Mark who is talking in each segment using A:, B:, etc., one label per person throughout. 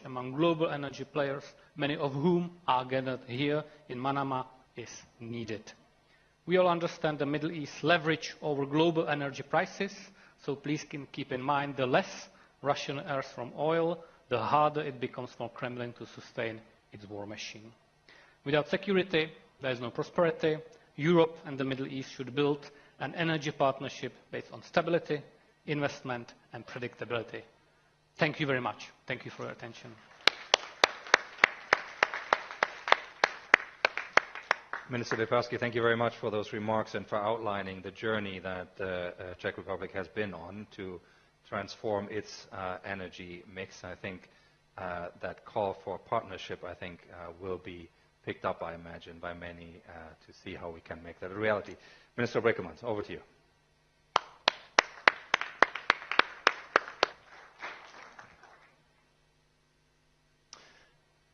A: among global energy players, many of whom are gathered here in Manama, is needed. We all understand the Middle East's leverage over global energy prices, so please keep in mind the less Russia earns from oil, the harder it becomes for Kremlin to sustain its war machine. Without security, there is no prosperity. Europe and the Middle East should build an energy partnership based on stability, investment and predictability. Thank you very much. Thank you for your attention.
B: Minister Lipavsky, thank you very much for those remarks and for outlining the journey that the Czech Republic has been on to transform its energy mix. I think that call for partnership, will be picked up, I imagine, by many to see how we can make that a reality. Minister Brekelmans, over to you.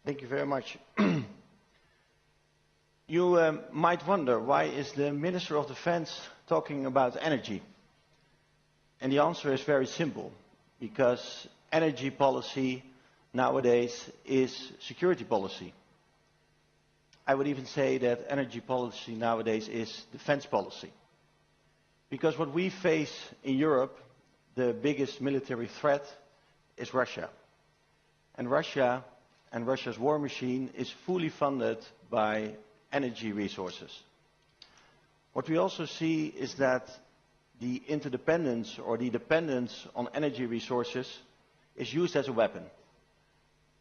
C: Thank you very much. You might wonder, why is the Minister of Defense talking about energy? And the answer is very simple, because energy policy nowadays is security policy. I would even say that energy policy nowadays is defense policy. Because what we face in Europe, the biggest military threat is Russia. And Russia and Russia's war machine is fully funded by energy resources. What we also see is that the interdependence or the dependence on energy resources is used as a weapon.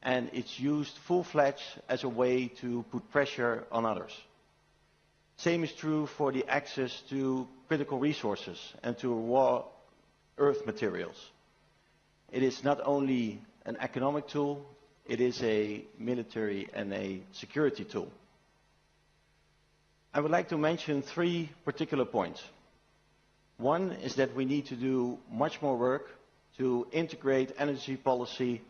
C: And it's used full-fledged as a way to put pressure on others. Same is true for the access to critical resources and to raw earth materials. It is not only an economic tool, it is a military and a security tool. I would like to mention three particular points. One is that we need to do much more work to integrate energy policy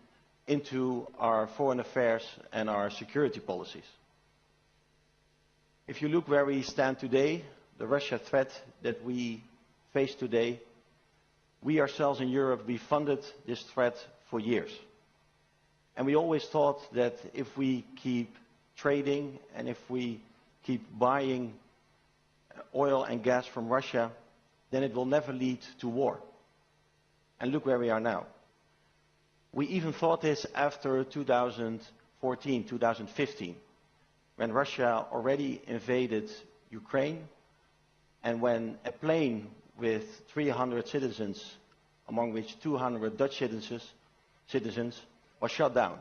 C: into our foreign affairs and our security policies. If you look where we stand today, the Russia threat that we face today, we ourselves in Europe, we funded this threat for years. And we always thought that if we keep trading and if we keep buying oil and gas from Russia, then it will never lead to war. And look where we are now. We even thought this after 2014, 2015, when Russia already invaded Ukraine, and when a plane with 300 citizens, among which 200 Dutch citizens, was shot down.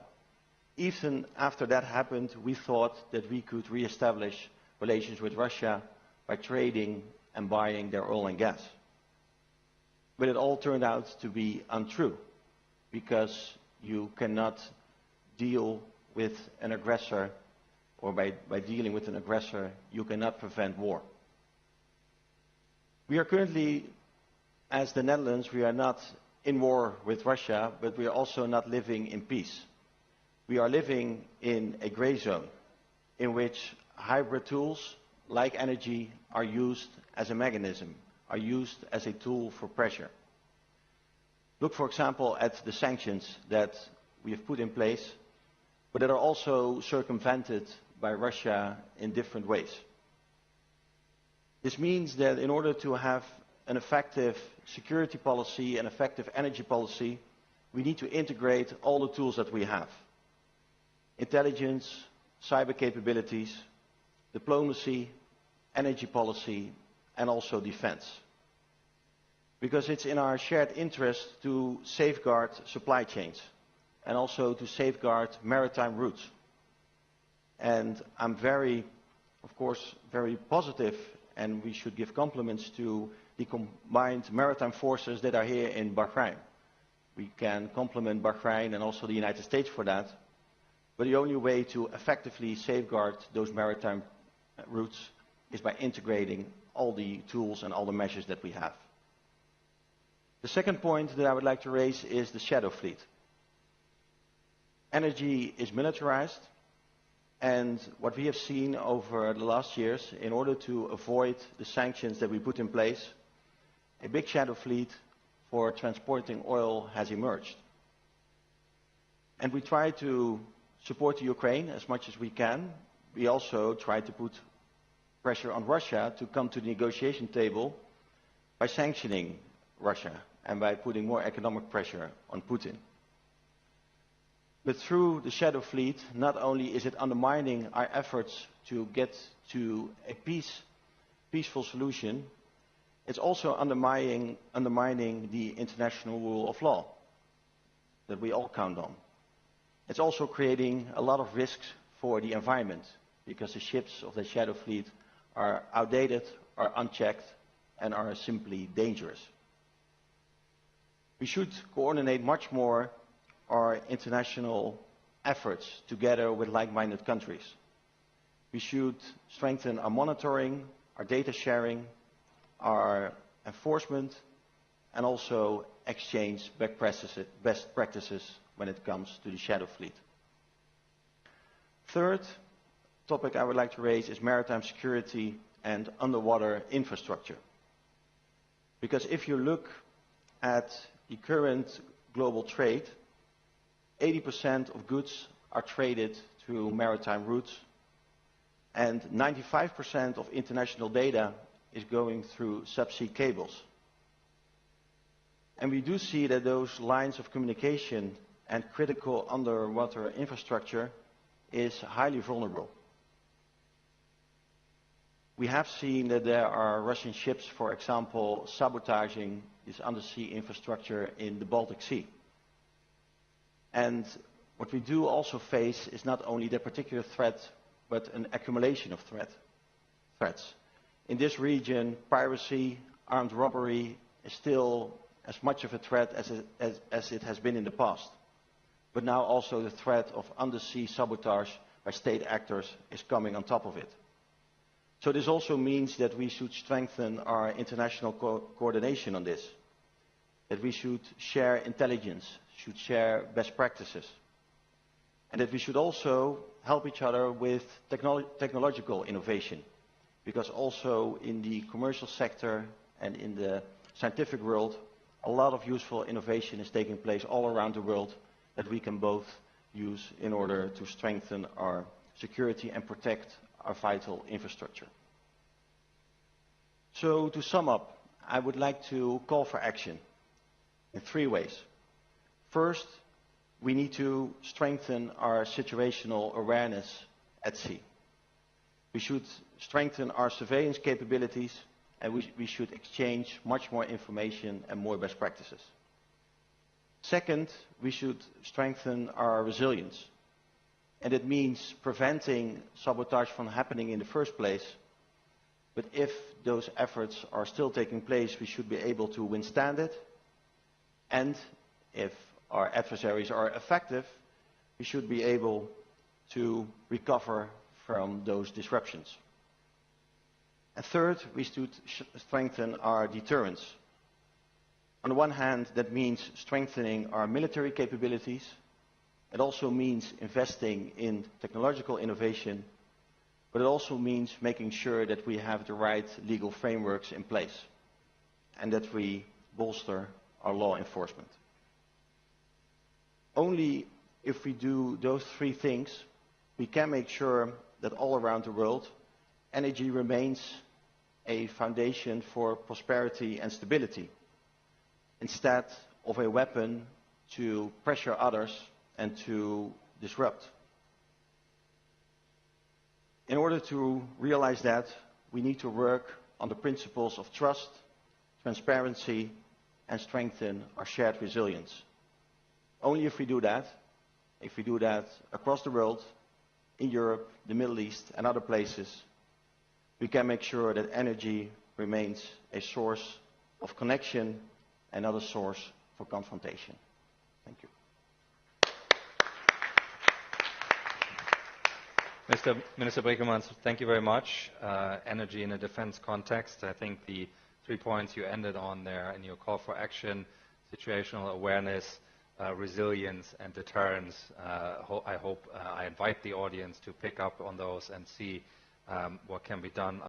C: Even after that happened, we thought that we could re-establish relations with Russia by trading and buying their oil and gas. But it all turned out to be untrue, because you cannot deal with an aggressor, or by dealing with an aggressor, you cannot prevent war. We are currently, as the Netherlands, we are not in war with Russia, but we are also not living in peace. We are living in a gray zone in which hybrid tools like energy are used as a mechanism, are used as a tool for pressure. Look, for example, at the sanctions that we have put in place, but that are also circumvented by Russia in different ways. This means that in order to have an effective security policy and effective energy policy, we need to integrate all the tools that we have. Intelligence, cyber capabilities, diplomacy, energy policy, and also defense. Because it's in our shared interest to safeguard supply chains and also to safeguard maritime routes. And I'm of course, very positive, and we should give compliments to the combined maritime forces that are here in Bahrain. We can compliment Bahrain and also the United States for that. But the only way to effectively safeguard those maritime routes is by integrating all the tools and all the measures that we have. The second point that I would like to raise is the shadow fleet. Energy is militarized, and what we have seen over the last years, in order to avoid the sanctions that we put in place, a big shadow fleet for transporting oil has emerged. And we try to support Ukraine as much as we can. We also try to put pressure on Russia to come to the negotiation table by sanctioning Russia and by putting more economic pressure on Putin. But through the shadow fleet, not only is it undermining our efforts to get to a peaceful solution, it's also undermining the international rule of law that we all count on. It's also creating a lot of risks for the environment because the ships of the shadow fleet are outdated, are unchecked, and are simply dangerous. We should coordinate much more our international efforts together with like-minded countries. We should strengthen our monitoring, our data sharing, our enforcement, and also exchange best practices when it comes to the shadow fleet. Third topic I would like to raise is maritime security and underwater infrastructure. Because if you look at the current global trade, 80% of goods are traded through maritime routes, and 95% of international data is going through subsea cables. And we do see that those lines of communication and critical underwater infrastructure is highly vulnerable. We have seen that there are Russian ships, for example, sabotaging this undersea infrastructure in the Baltic Sea. And what we do also face is not only the particular threat, but an accumulation of threats. In this region, piracy, armed robbery is still as much of a threat as it has been in the past. But now also the threat of undersea sabotage by state actors is coming on top of it. So this also means that we should strengthen our international coordination on this, that we should share intelligence, should share best practices, and that we should also help each other with technological innovation, because also in the commercial sector and in the scientific world, a lot of useful innovation is taking place all around the world that we can both use in order to strengthen our security and protect our vital infrastructure. So to sum up, I would like to call for action in 3 ways. First, we need to strengthen our situational awareness at sea. We should strengthen our surveillance capabilities, and we should exchange much more information and more best practices. Second, we should strengthen our resilience. And it means preventing sabotage from happening in the first place. But if those efforts are still taking place, we should be able to withstand it. And if our adversaries are effective, we should be able to recover from those disruptions. And third, we should strengthen our deterrence. On the one hand, that means strengthening our military capabilities. It also means investing in technological innovation, but it also means making sure that we have the right legal frameworks in place and that we bolster our law enforcement. Only if we do those 3 things, we can make sure that all around the world, energy remains a foundation for prosperity and stability, instead of a weapon to pressure others and to disrupt. In order to realize that, we need to work on the principles of trust, transparency, and strengthen our shared resilience. Only if we do that across the world, in Europe, the Middle East, and other places, we can make sure that energy remains a source of connection and not a source for confrontation. Thank you.
B: Mr. Minister Brekelmans, thank you very much. Energy in a defense context, I think the 3 points you ended on there in your call for action, situational awareness, resilience and deterrence, I invite the audience to pick up on those and see what can be done